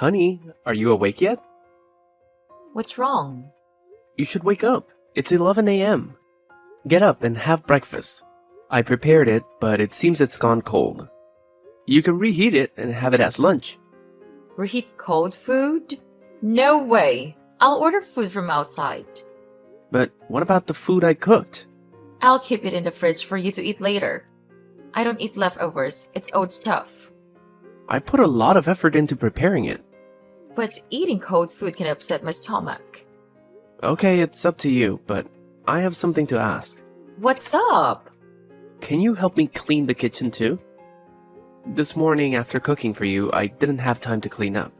Honey, are you awake yet? What's wrong? You should wake up. It's 11 a.m. Get up and have breakfast. I prepared it, but it seems it's gone cold. You can reheat it and have it as lunch. Reheat cold food? No way. I'll order food from outside. But what about the food I cooked? I'll keep it in the fridge for you to eat later. I don't eat leftovers. It's old stuff. I put a lot of effort into preparing it. But eating cold food can upset my stomach. Okay, it's up to you, but I have something to ask. What's up? Can you help me clean the kitchen too? This morning after cooking for you, I didn't have time to clean up.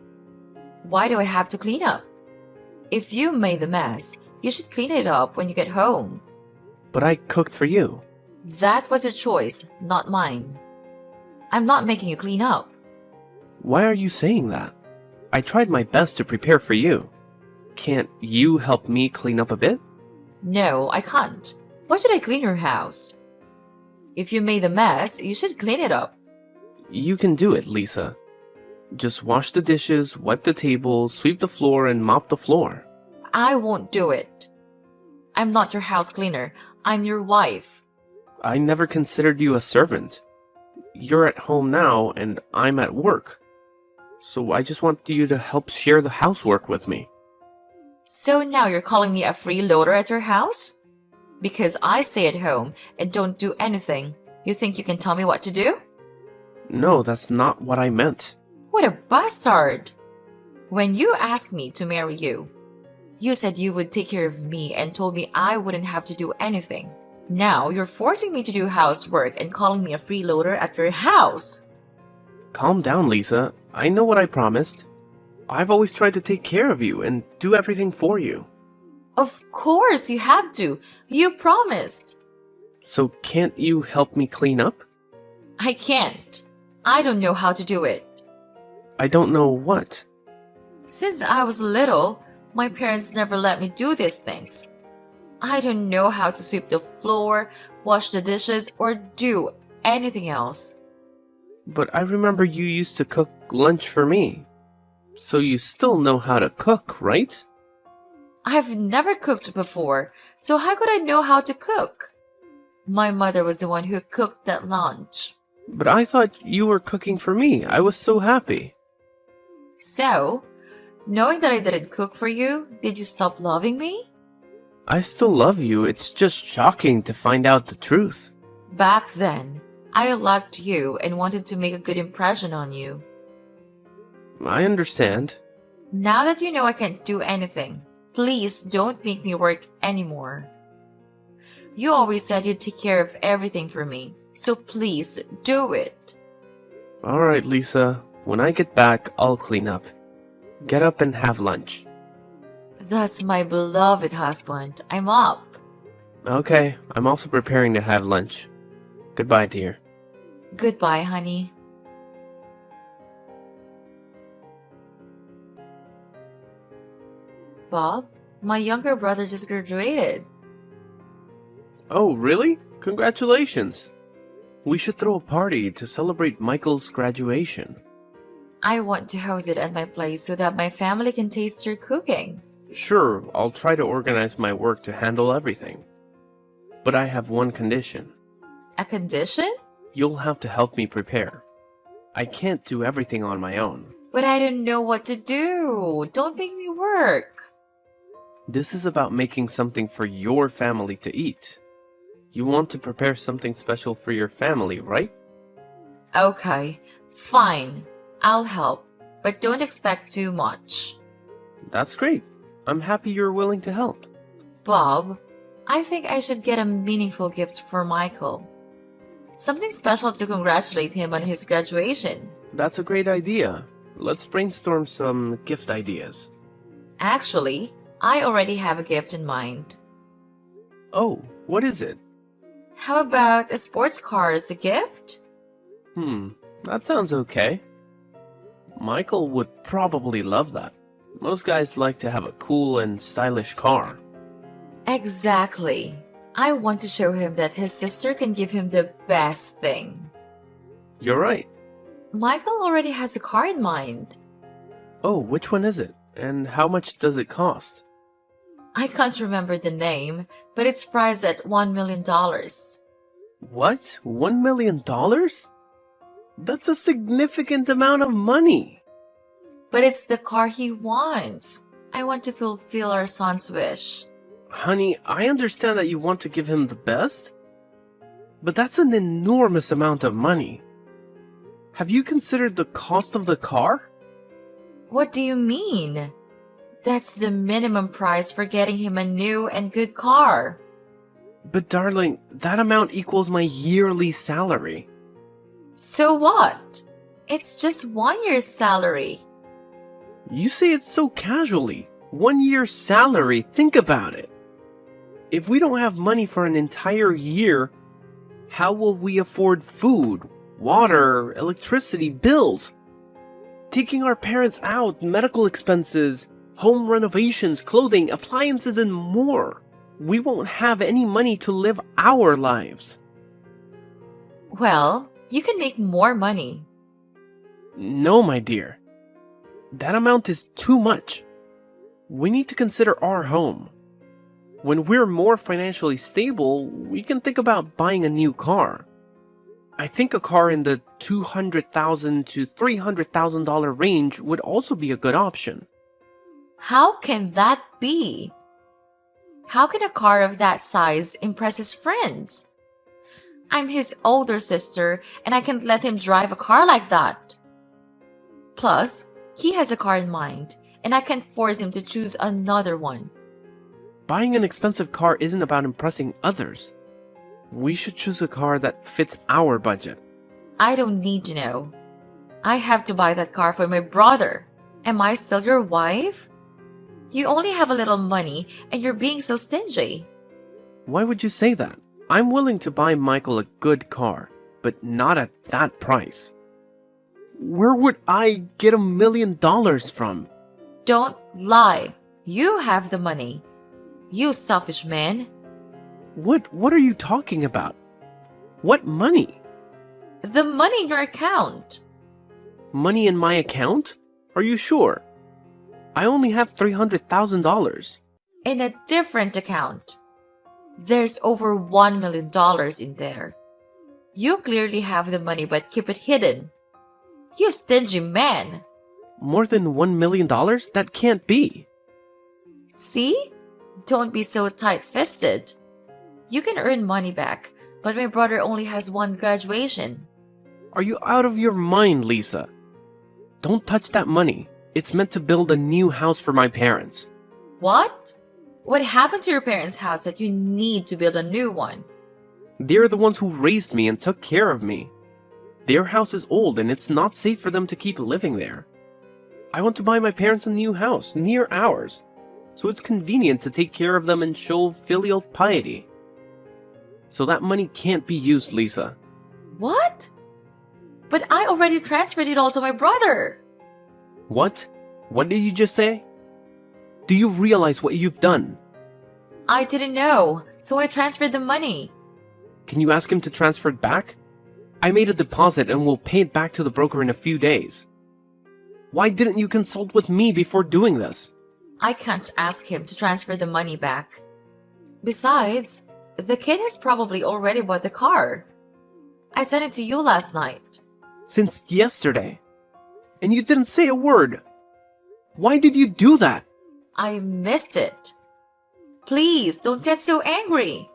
Why do I have to clean up? If you made the mess, you should clean it up when you get home. But I cooked for you. That was your choice, not mine. I'm not making you clean up. Why are you saying that? I tried my best to prepare for you. Can't you help me clean up a bit? No, I can't. Why should I clean your house? If you made the mess, you should clean it up. You can do it, Lisa. Just wash the dishes, wipe the table, sweep the floor, and mop the floor. I won't do it. I'm not your house cleaner. I'm your wife. I never considered you a servant. You're at home now, and I'm at work. So I just want you to help share the housework with me. So now you're calling me a freeloader at your house? Because I stay at home and don't do anything, you think you can tell me what to do? No, that's not what I meant. What a bastard! When you asked me to marry you, you said you would take care of me and told me I wouldn't have to do anything. Now you're forcing me to do housework and calling me a freeloader at your house. Calm down, Lisa. I know what I promised. I've always tried to take care of you and do everything for you. Of course you have to. You promised. So can't you help me clean up? I can't. I don't know how to do it. I don't know what. Since I was little, my parents never let me do these things. I don't know how to sweep the floor, wash the dishes, or do anything else. But I remember you used to cook lunch for me. So you still know how to cook, right? I've never cooked before, so how could I know how to cook? My mother was the one who cooked that lunch. But I thought you were cooking for me. I was so happy. So, knowing that I didn't cook for you, did you stop loving me? I still love you. It's just shocking to find out the truth. Back then, I liked you and wanted to make a good impression on you. I understand. Now that you know I can't do anything, please don't make me work anymore. You always said you'd take care of everything for me, so please do it. Alright, Lisa. When I get back, I'll clean up. Get up and have lunch. That's my beloved husband. I'm up. Okay, I'm also preparing to have lunch. Goodbye, dear. Goodbye, honey. Bob, my younger brother just graduated. Oh, really? Congratulations. We should throw a party to celebrate Michael's graduation. I want to host it at my place so that my family can taste your cooking. Sure, I'll try to organize my work to handle everything. But I have one condition. A condition? You'll have to help me prepare. I can't do everything on my own. But I don't know what to do. Don't make me work. This is about making something for your family to eat. You want to prepare something special for your family, right? Okay, fine. I'll help, but don't expect too much. That's great. I'm happy you're willing to help. Bob, I think I should get a meaningful gift for Michael. Something special to congratulate him on his graduation. That's a great idea. Let's brainstorm some gift ideas. Actually, I already have a gift in mind. Oh, what is it? How about a sports car as a gift? That sounds okay. Michael would probably love that. Most guys like to have a cool and stylish car. Exactly. I want to show him that his sister can give him the best thing. You're right. Michael already has a car in mind. Oh, which one is it? And how much does it cost? I can't remember the name, but it's priced at $1 million. What? $1 million? That's a significant amount of money. But it's the car he wants. I want to fulfill our son's wish. Honey, I understand that you want to give him the best, but that's an enormous amount of money. Have you considered the cost of the car? What do you mean? That's the minimum price for getting him a new and good car. But darling, that amount equals my yearly salary. So what? It's just 1 year's salary. You say it so casually. 1 year's salary, think about it. If we don't have money for an entire year, how will we afford food, water, electricity, bills? Taking our parents out, medical expenses, home renovations, clothing, appliances, and more. We won't have any money to live our lives. Well, you can make more money. No, my dear. That amount is too much. We need to consider our home. When we're more financially stable, we can think about buying a new car. I think a car in the $200,000 to $300,000 range would also be a good option. How can that be? How can a car of that size impress his friends? I'm his older sister, and I can't let him drive a car like that. Plus, he has a car in mind, and I can't force him to choose another one. Buying an expensive car isn't about impressing others. We should choose a car that fits our budget. I don't need to know. I have to buy that car for my brother. Am I still your wife? You only have a little money, and you're being so stingy. Why would you say that? I'm willing to buy Michael a good car, but not at that price. Where would I get $1 million from? Don't lie. You have the money. You selfish man. What are you talking about? What money? The money in your account. Money in my account? Are you sure? I only have $300,000. In a different account. There's over $1 million in there. You clearly have the money but keep it hidden. You stingy man. More than $1 million? That can't be. See? Don't be so tight-fisted. You can earn money back, but my brother only has one graduation. Are you out of your mind, Lisa? Don't touch that money. It's meant to build a new house for my parents. What? What happened to your parents' house that you need to build a new one? They're the ones who raised me and took care of me. Their house is old and it's not safe for them to keep living there. I want to buy my parents a new house near ours, so it's convenient to take care of them and show filial piety. So that money can't be used, Lisa. What? But I already transferred it all to my brother. What? What did you just say? Do you realize what you've done? I didn't know, so I transferred the money. Can you ask him to transfer it back? I made a deposit and will pay it back to the broker in a few days. Why didn't you consult with me before doing this? I can't ask him to transfer the money back. Besides, the kid has probably already bought the car. I sent it to you last night. Since yesterday. And you didn't say a word. Why did you do that? I missed it. Please, don't get so angry.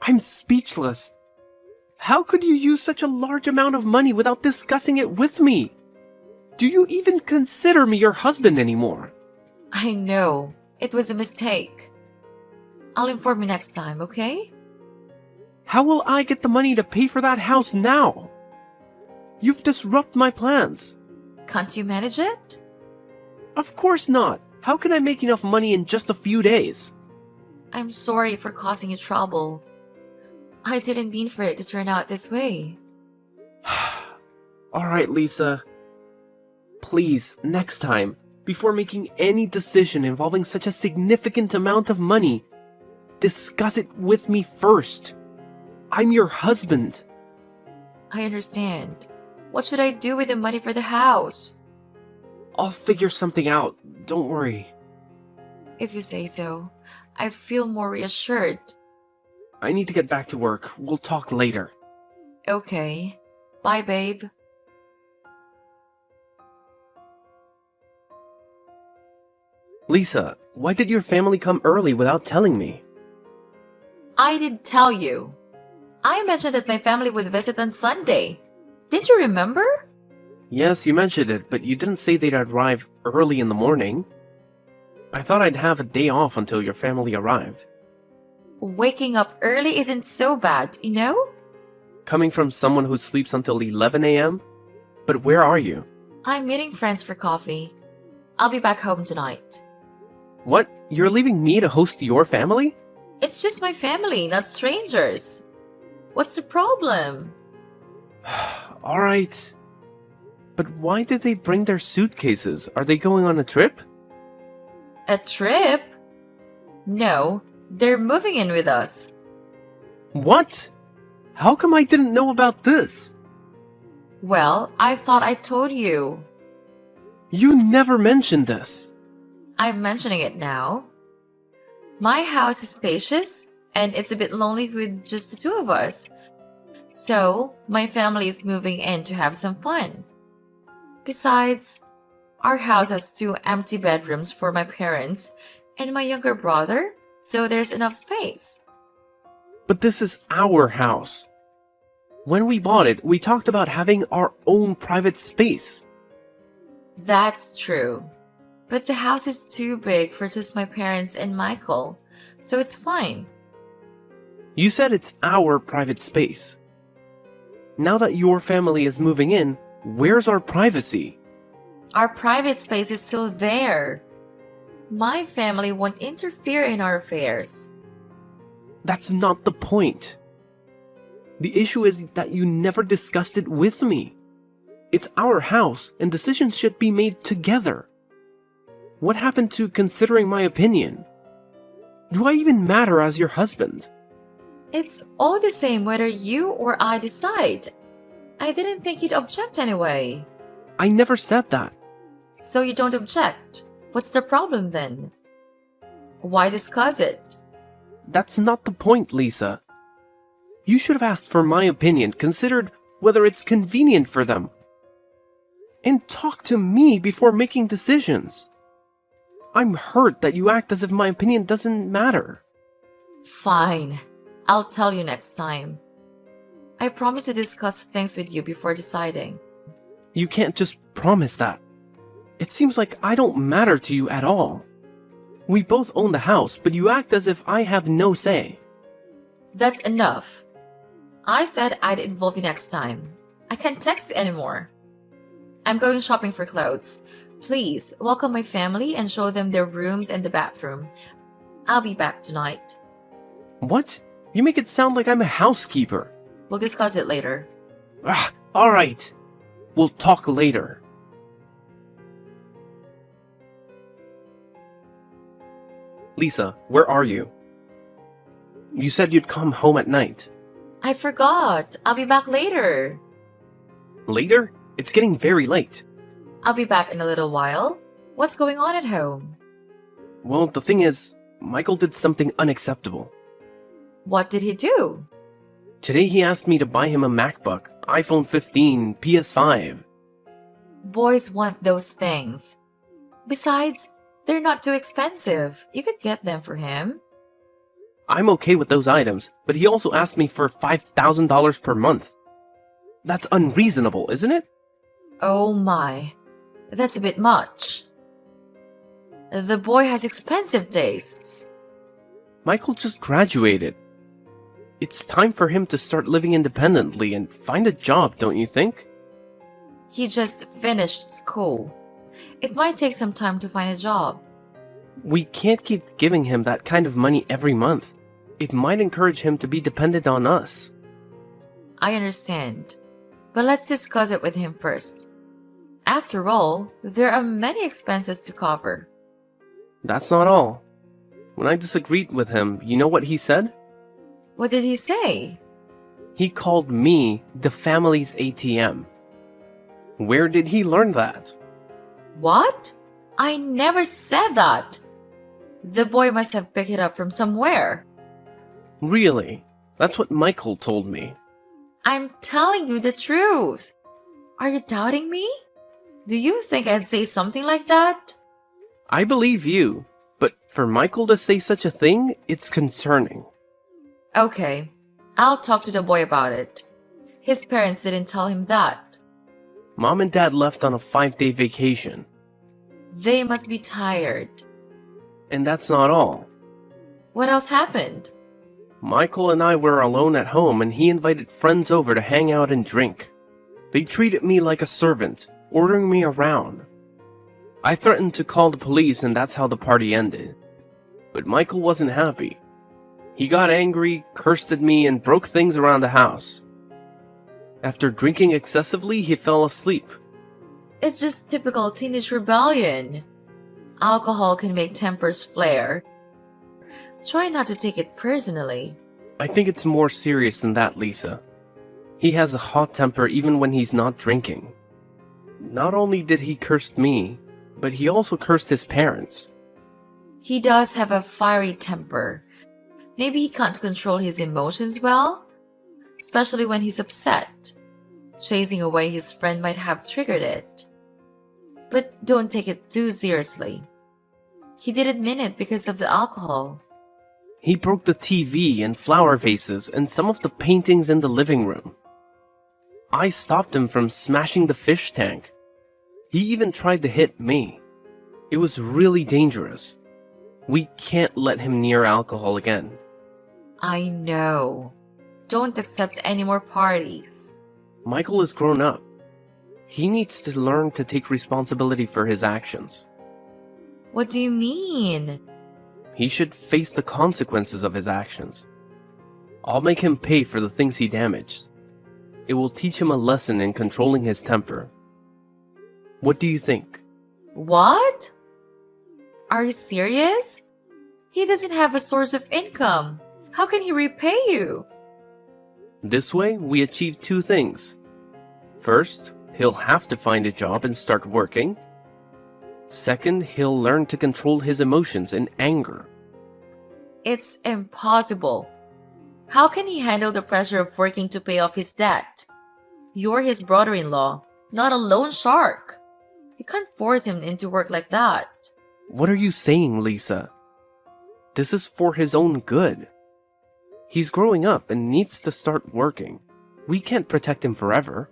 I'm speechless. How could you use such a large amount of money without discussing it with me? Do you even consider me your husband anymore? I know. It was a mistake. I'll inform you next time, okay? How will I get the money to pay for that house now? You've disrupted my plans. Can't you manage it? Of course not. How can I make enough money in just a few days? I'm sorry for causing you trouble. I didn't mean for it to turn out this way. Alright, Lisa. Please, next time, before making any decision involving such a significant amount of money, discuss it with me first. I'm your husband. I understand. What should I do with the money for the house? I'll figure something out. Don't worry. If you say so, I feel more reassured. I need to get back to work. We'll talk later. Okay. Bye, babe. Lisa, why did your family come early without telling me? I did tell you. I mentioned that my family would visit on Sunday. Didn't you remember? Yes, you mentioned it, but you didn't say they'd arrive early in the morning. I thought I'd have a day off until your family arrived. Waking up early isn't so bad, you know? Coming from someone who sleeps until 11 a.m.? But where are you? I'm meeting friends for coffee. I'll be back home tonight. What? You're leaving me to host your family? It's just my family, not strangers. What's the problem? Alright. But why did they bring their suitcases? Are they going on a trip? A trip? No, they're moving in with us. What? How come I didn't know about this? Well, I thought I told you. You never mentioned this. I'm mentioning it now. My house is spacious, and it's a bit lonely with just the two of us. So, my family is moving in to have some fun. Besides, our house has 2 empty bedrooms for my parents and my younger brother, so there's enough space. But this is our house. When we bought it, we talked about having our own private space. That's true. But the house is too big for just my parents and Michael, so it's fine. You said it's our private space. Now that your family is moving in, where's our privacy? Our private space is still there. My family won't interfere in our affairs. That's not the point. The issue is that you never discussed it with me. It's our house, and decisions should be made together. What happened to considering my opinion? Do I even matter as your husband? It's all the same whether you or I decide. I didn't think you'd object anyway. I never said that. So you don't object? What's the problem then? Why discuss it? That's not the point, Lisa. You should have asked for my opinion, considered whether it's convenient for them. And talk to me before making decisions. I'm hurt that you act as if my opinion doesn't matter. Fine. I'll tell you next time. I promise to discuss things with you before deciding. You can't just promise that. It seems like I don't matter to you at all. We both own the house, but you act as if I have no say. That's enough. I said I'd involve you next time. I can't text anymore. I'm going shopping for clothes. Please welcome my family and show them their rooms and the bathroom. I'll be back tonight. What? You make it sound like I'm a housekeeper. We'll discuss it later. Alright. We'll talk later. Lisa, where are you? You said you'd come home at night. I forgot. I'll be back later. Later? It's getting very late. I'll be back in a little while. What's going on at home? Well, the thing is, Michael did something unacceptable. What did he do? Today he asked me to buy him a MacBook, iPhone 15, PS5. Boys want those things. Besides, they're not too expensive. You could get them for him. I'm okay with those items, but he also asked me for $5,000 per month. That's unreasonable, isn't it? Oh my. That's a bit much. The boy has expensive tastes. Michael just graduated. It's time for him to start living independently and find a job, don't you think? He just finished school. It might take some time to find a job. We can't keep giving him that kind of money every month. It might encourage him to be dependent on us. I understand. But let's discuss it with him first. After all, there are many expenses to cover. That's not all. When I disagreed with him, you know what he said? What did he say? He called me the family's ATM. Where did he learn that? What? I never said that. The boy must have picked it up from somewhere. Really? That's what Michael told me. I'm telling you the truth. Are you doubting me? Do you think I'd say something like that? I believe you, but for Michael to say such a thing, it's concerning. Okay, I'll talk to the boy about it. His parents didn't tell him that. Mom and Dad left on a 5-day vacation. They must be tired. And that's not all. What else happened? Michael and I were alone at home and he invited friends over to hang out and drink. They treated me like a servant, ordering me around. I threatened to call the police and that's how the party ended. But Michael wasn't happy. He got angry, cursed at me, and broke things around the house. After drinking excessively, he fell asleep. It's just typical teenage rebellion. Alcohol can make tempers flare. Try not to take it personally. I think it's more serious than that, Lisa. He has a hot temper even when he's not drinking. Not only did he curse me, but he also cursed his parents. He does have a fiery temper. Maybe he can't control his emotions well, especially when he's upset. Chasing away his friend might have triggered it. But don't take it too seriously. He didn't mean it because of the alcohol. He broke the TV and flower vases and some of the paintings in the living room. I stopped him from smashing the fish tank. He even tried to hit me. It was really dangerous. We can't let him near alcohol again. I know. Don't accept any more parties. Michael is grown up. He needs to learn to take responsibility for his actions. What do you mean? He should face the consequences of his actions. I'll make him pay for the things he damaged. It will teach him a lesson in controlling his temper. What do you think? What? Are you serious? He doesn't have a source of income. How can he repay you? This way, we achieve 2 things. First, he'll have to find a job and start working. Second, he'll learn to control his emotions and anger. It's impossible. How can he handle the pressure of working to pay off his debt? You're his brother-in-law, not a loan shark. You can't force him into work like that. What are you saying, Lisa? This is for his own good. He's growing up and needs to start working. We can't protect him forever.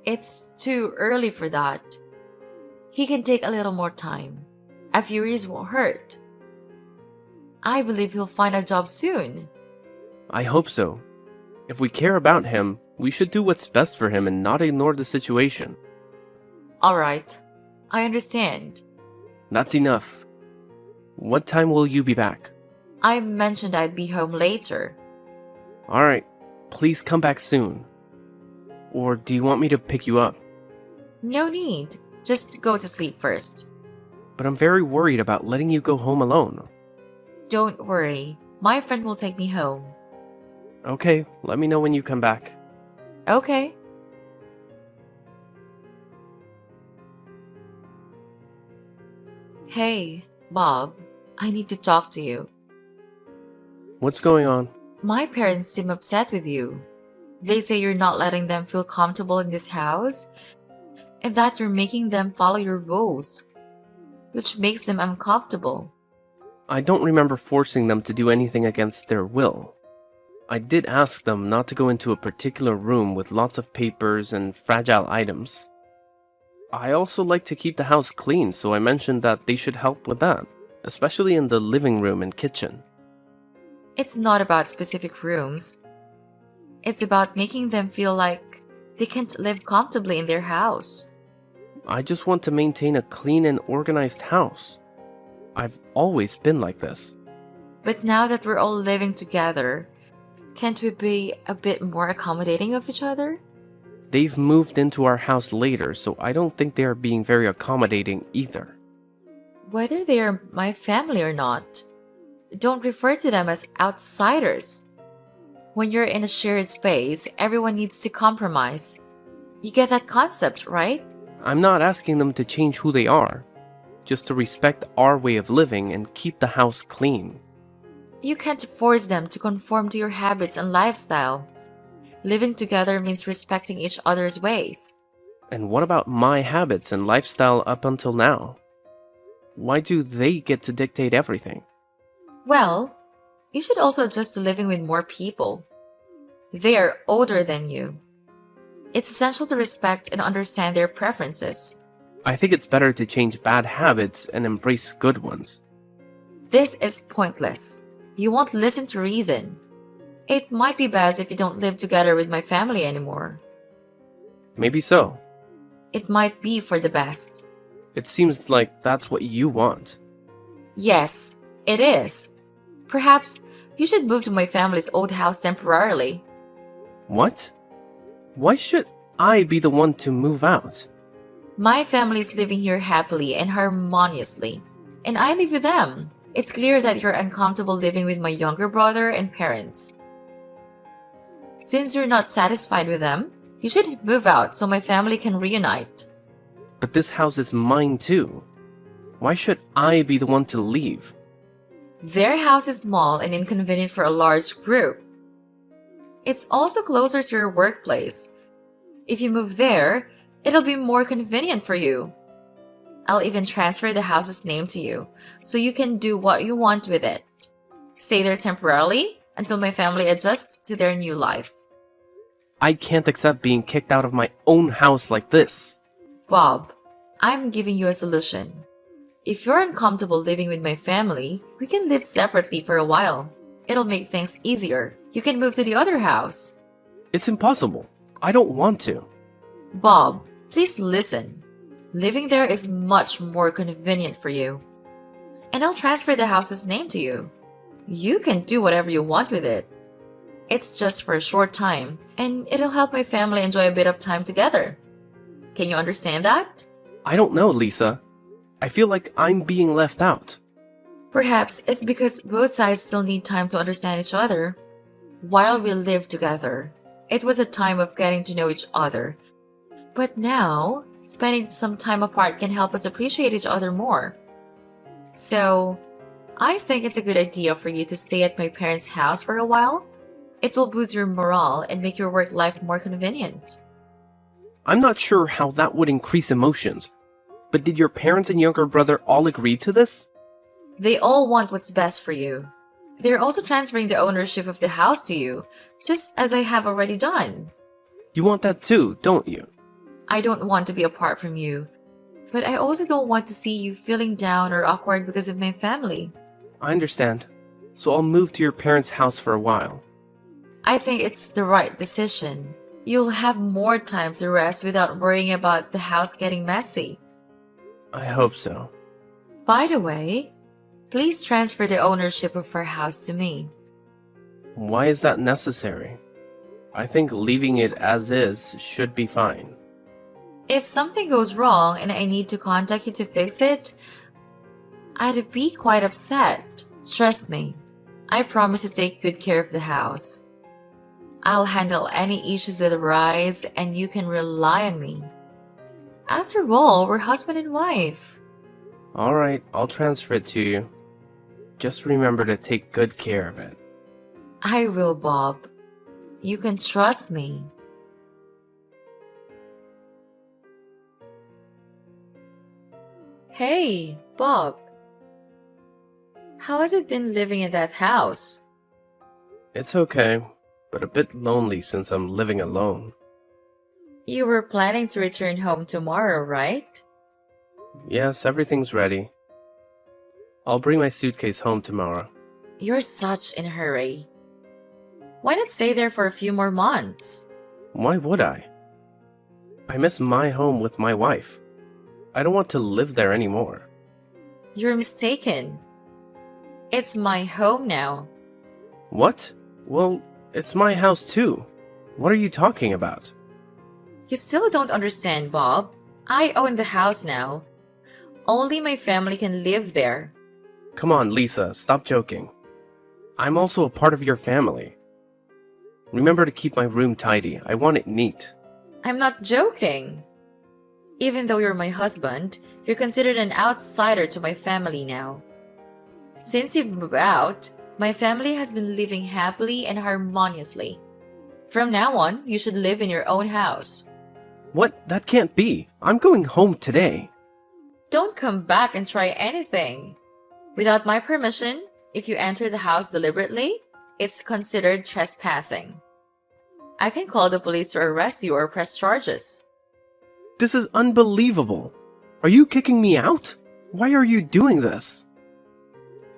It's too early for that. He can take a little more time. A few years won't hurt. I believe he'll find a job soon. I hope so. If we care about him, we should do what's best for him and not ignore the situation. Alright, I understand. That's enough. What time will you be back? I mentioned I'd be home later. Alright, please come back soon. Or do you want me to pick you up? No need. Just go to sleep first. But I'm very worried about letting you go home alone. Don't worry. My friend will take me home. Okay, let me know when you come back. Okay. Hey, Bob. I need to talk to you. What's going on? My parents seem upset with you. They say you're not letting them feel comfortable in this house, and that you're making them follow your rules, which makes them uncomfortable. I don't remember forcing them to do anything against their will. I did ask them not to go into a particular room with lots of papers and fragile items. I also like to keep the house clean, so I mentioned that they should help with that, especially in the living room and kitchen. It's not about specific rooms. It's about making them feel like they can't live comfortably in their house. I just want to maintain a clean and organized house. I've always been like this. But now that we're all living together, can't we be a bit more accommodating of each other? They've moved into our house later, so I don't think they are being very accommodating either. Whether they are my family or not, don't refer to them as outsiders. When you're in a shared space, everyone needs to compromise. You get that concept, right? I'm not asking them to change who they are, just to respect our way of living and keep the house clean. You can't force them to conform to your habits and lifestyle. Living together means respecting each other's ways. And what about my habits and lifestyle up until now? Why do they get to dictate everything? Well, you should also adjust to living with more people. They are older than you. It's essential to respect and understand their preferences. I think it's better to change bad habits and embrace good ones. This is pointless. You won't listen to reason. It might be best if you don't live together with my family anymore. Maybe so. It might be for the best. It seems like that's what you want. Yes, it is. Perhaps you should move to my family's old house temporarily. What? Why should I be the one to move out? My family is living here happily and harmoniously, and I live with them. It's clear that you're uncomfortable living with my younger brother and parents. Since you're not satisfied with them, you should move out so my family can reunite. But this house is mine too. Why should I be the one to leave? Their house is small and inconvenient for a large group. It's also closer to your workplace. If you move there, it'll be more convenient for you. I'll even transfer the house's name to you, so you can do what you want with it. Stay there temporarily until my family adjusts to their new life. I can't accept being kicked out of my own house like this. Bob, I'm giving you a solution. If you're uncomfortable living with my family, we can live separately for a while. It'll make things easier. You can move to the other house. It's impossible. I don't want to. Bob, please listen. Living there is much more convenient for you. And I'll transfer the house's name to you. You can do whatever you want with it. It's just for a short time, and it'll help my family enjoy a bit of time together. Can you understand that? I don't know, Lisa. I feel like I'm being left out. Perhaps it's because both sides still need time to understand each other. While we lived together, it was a time of getting to know each other. But now, spending some time apart can help us appreciate each other more. So, I think it's a good idea for you to stay at my parents' house for a while. It will boost your morale and make your work life more convenient. I'm not sure how that would increase emotions. But did your parents and younger brother all agree to this? They all want what's best for you. They're also transferring the ownership of the house to you, just as I have already done. You want that too, don't you? I don't want to be apart from you, but I also don't want to see you feeling down or awkward because of my family. I understand. So I'll move to your parents' house for a while. I think it's the right decision. You'll have more time to rest without worrying about the house getting messy. I hope so. By the way, please transfer the ownership of our house to me. Why is that necessary? I think leaving it as is should be fine. If something goes wrong and I need to contact you to fix it, I'd be quite upset. Trust me, I promise to take good care of the house. I'll handle any issues that arise and you can rely on me. After all, we're husband and wife. Alright, I'll transfer it to you. Just remember to take good care of it. I will, Bob. You can trust me. Hey, Bob. How has it been living in that house? It's okay, but a bit lonely since I'm living alone. You were planning to return home tomorrow, right? Yes, everything's ready. I'll bring my suitcase home tomorrow. You're such in a hurry. Why not stay there for a few more months? Why would I? I miss my home with my wife. I don't want to live there anymore. You're mistaken. It's my home now. What? Well, it's my house too. What are you talking about? You still don't understand, Bob. I own the house now. Only my family can live there. Come on, Lisa, stop joking. I'm also a part of your family. Remember to keep my room tidy. I want it neat. I'm not joking. Even though you're my husband, you're considered an outsider to my family now. Since you've moved out, my family has been living happily and harmoniously. From now on, you should live in your own house. What? That can't be. I'm going home today. Don't come back and try anything. Without my permission, if you enter the house deliberately, it's considered trespassing. I can call the police to arrest you or press charges. This is unbelievable. Are you kicking me out? Why are you doing this?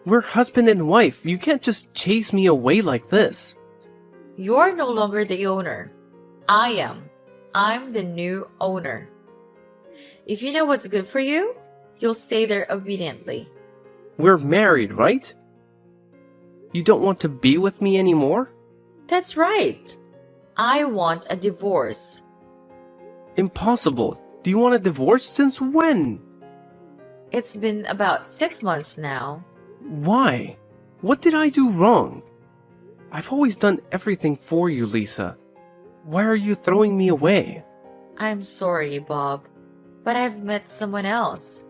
We're husband and wife. You can't just chase me away like this. You're no longer the owner. I am. I'm the new owner. If you know what's good for you, you'll stay there obediently. We're married, right? You don't want to be with me anymore? That's right. I want a divorce. Impossible. Do you want a divorce? Since when? It's been about 6 months now. Why? What did I do wrong? I've always done everything for you, Lisa. Why are you throwing me away? I'm sorry, Bob, but I've met someone else.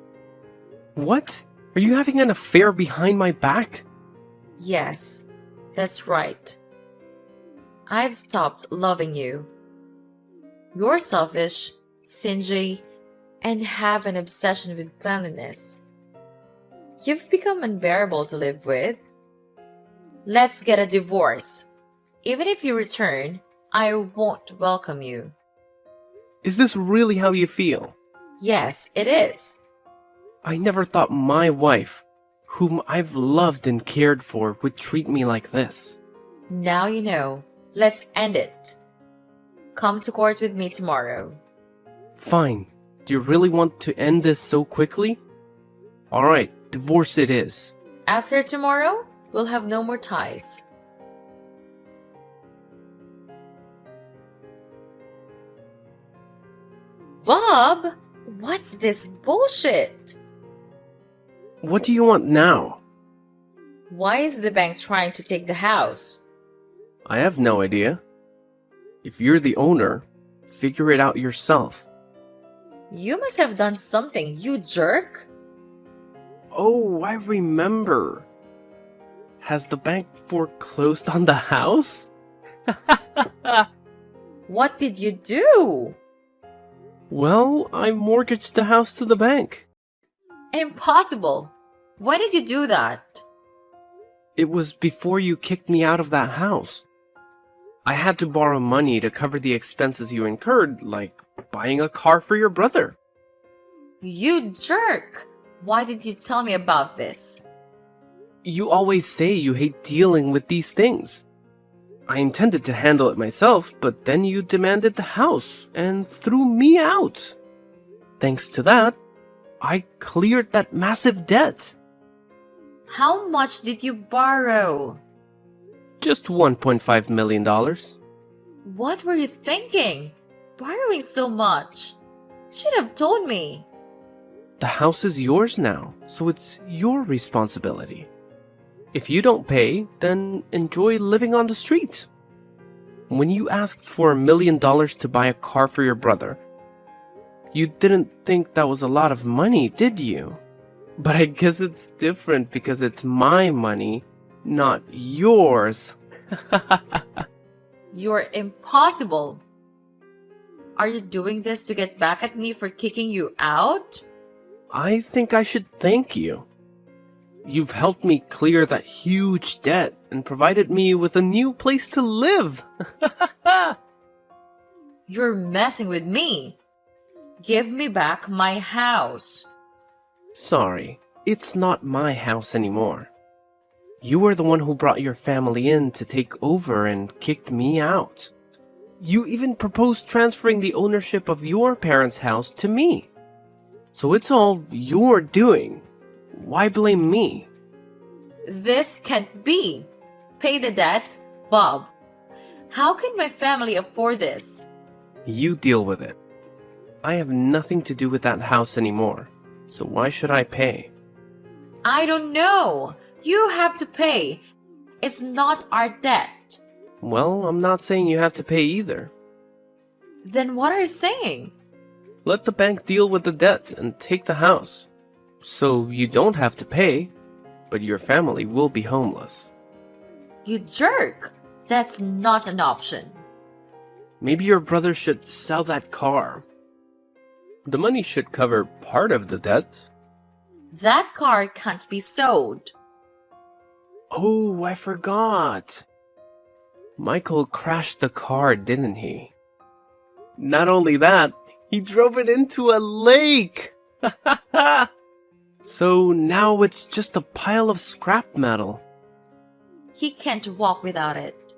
What? Are you having an affair behind my back? Yes, that's right. I've stopped loving you. You're selfish, stingy, and have an obsession with cleanliness. You've become unbearable to live with. Let's get a divorce. Even if you return, I won't welcome you. Is this really how you feel? Yes, it is. I never thought my wife, whom I've loved and cared for, would treat me like this. Now you know. Let's end it. Come to court with me tomorrow. Fine. Do you really want to end this so quickly? Alright, divorce it is. After tomorrow, we'll have no more ties. Bob, what's this bullshit? What do you want now? Why is the bank trying to take the house? I have no idea. If you're the owner, figure it out yourself. You must have done something, you jerk. Oh, I remember. Has the bank foreclosed on the house? What did you do? Well, I mortgaged the house to the bank. Impossible. Why did you do that? It was before you kicked me out of that house. I had to borrow money to cover the expenses you incurred, like buying a car for your brother. You jerk! Why didn't you tell me about this? You always say you hate dealing with these things. I intended to handle it myself, but then you demanded the house and threw me out. Thanks to that, I cleared that massive debt. How much did you borrow? Just $1.5 million. What were you thinking? Borrowing so much? Should have told me. The house is yours now, so it's your responsibility. If you don't pay, then enjoy living on the street. When you asked for $1 million to buy a car for your brother, you didn't think that was a lot of money, did you? But I guess it's different because it's my money, not yours. You're impossible. Are you doing this to get back at me for kicking you out? I think I should thank you. You've helped me clear that huge debt and provided me with a new place to live. You're messing with me. Give me back my house. Sorry, it's not my house anymore. You were the one who brought your family in to take over and kicked me out. You even proposed transferring the ownership of your parents' house to me. So it's all your doing. Why blame me? This can't be. Pay the debt, Bob. How can my family afford this? You deal with it. I have nothing to do with that house anymore. So why should I pay? I don't know. You have to pay. It's not our debt. Well, I'm not saying you have to pay either. Then what are you saying? Let the bank deal with the debt and take the house. So you don't have to pay, but your family will be homeless. You jerk! That's not an option. Maybe your brother should sell that car. The money should cover part of the debt. That car can't be sold. Oh, I forgot. Michael crashed the car, didn't he? Not only that, he drove it into a lake! So now it's just a pile of scrap metal. He can't walk without it.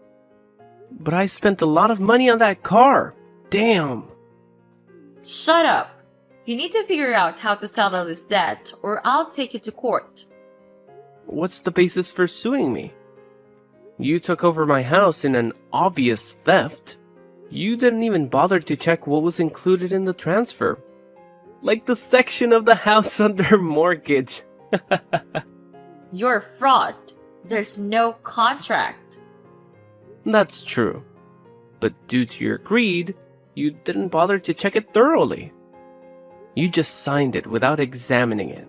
But I spent a lot of money on that car. Damn. Shut up! You need to figure out how to settle this debt or I'll take you to court. What's the basis for suing me? You took over my house in an obvious theft. You didn't even bother to check what was included in the transfer. Like the section of the house under mortgage. You're a fraud. There's no contract. That's true. But due to your greed, you didn't bother to check it thoroughly. You just signed it without examining it.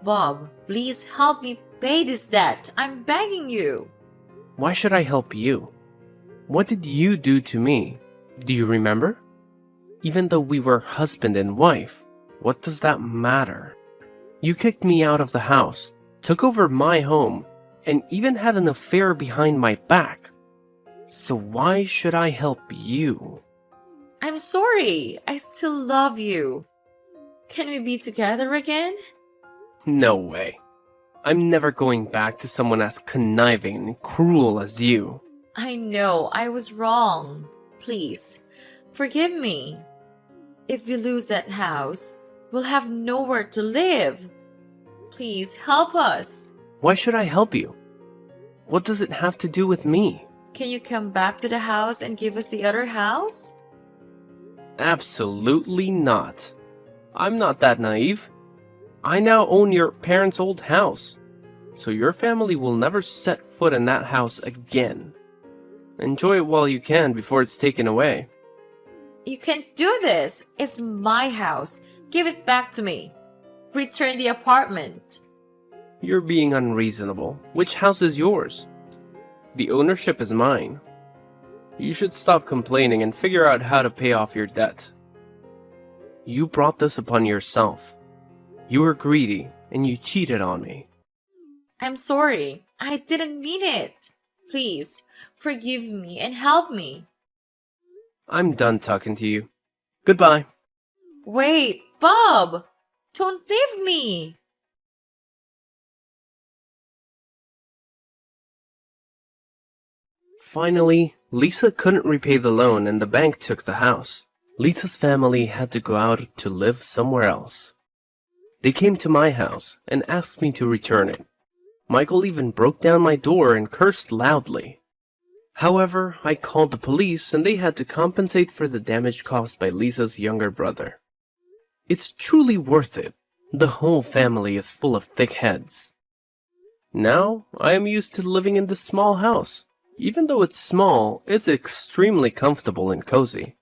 Bob, please help me pay this debt. I'm begging you. Why should I help you? What did you do to me? Do you remember? Even though we were husband and wife, what does that matter? You kicked me out of the house, took over my home, and even had an affair behind my back. So why should I help you? I'm sorry. I still love you. Can we be together again? No way. I'm never going back to someone as conniving and cruel as you. I know I was wrong. Please, forgive me. If we lose that house, we'll have nowhere to live. Please help us. Why should I help you? What does it have to do with me? Can you come back to the house and give us the other house? Absolutely not. I'm not that naive. I now own your parents' old house, so your family will never set foot in that house again. Enjoy it while you can before it's taken away. You can't do this. It's my house. Give it back to me. Return the apartment. You're being unreasonable. Which house is yours? The ownership is mine. You should stop complaining and figure out how to pay off your debt. You brought this upon yourself. You were greedy and you cheated on me. I'm sorry. I didn't mean it. Please, forgive me and help me. I'm done talking to you. Goodbye. Wait, Bob! Don't leave me! Finally, Lisa couldn't repay the loan and the bank took the house. Lisa's family had to go out to live somewhere else. They came to my house and asked me to return it. Michael even broke down my door and cursed loudly. However, I called the police and they had to compensate for the damage caused by Lisa's younger brother. It's truly worth it. The whole family is full of thick heads. Now, I am used to living in this small house. Even though it's small, it's extremely comfortable and cozy.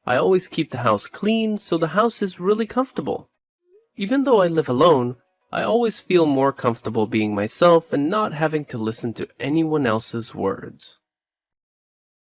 I always keep the house clean, so the house is really comfortable. Even though I live alone, I always feel more comfortable being myself and not having to listen to anyone else's words.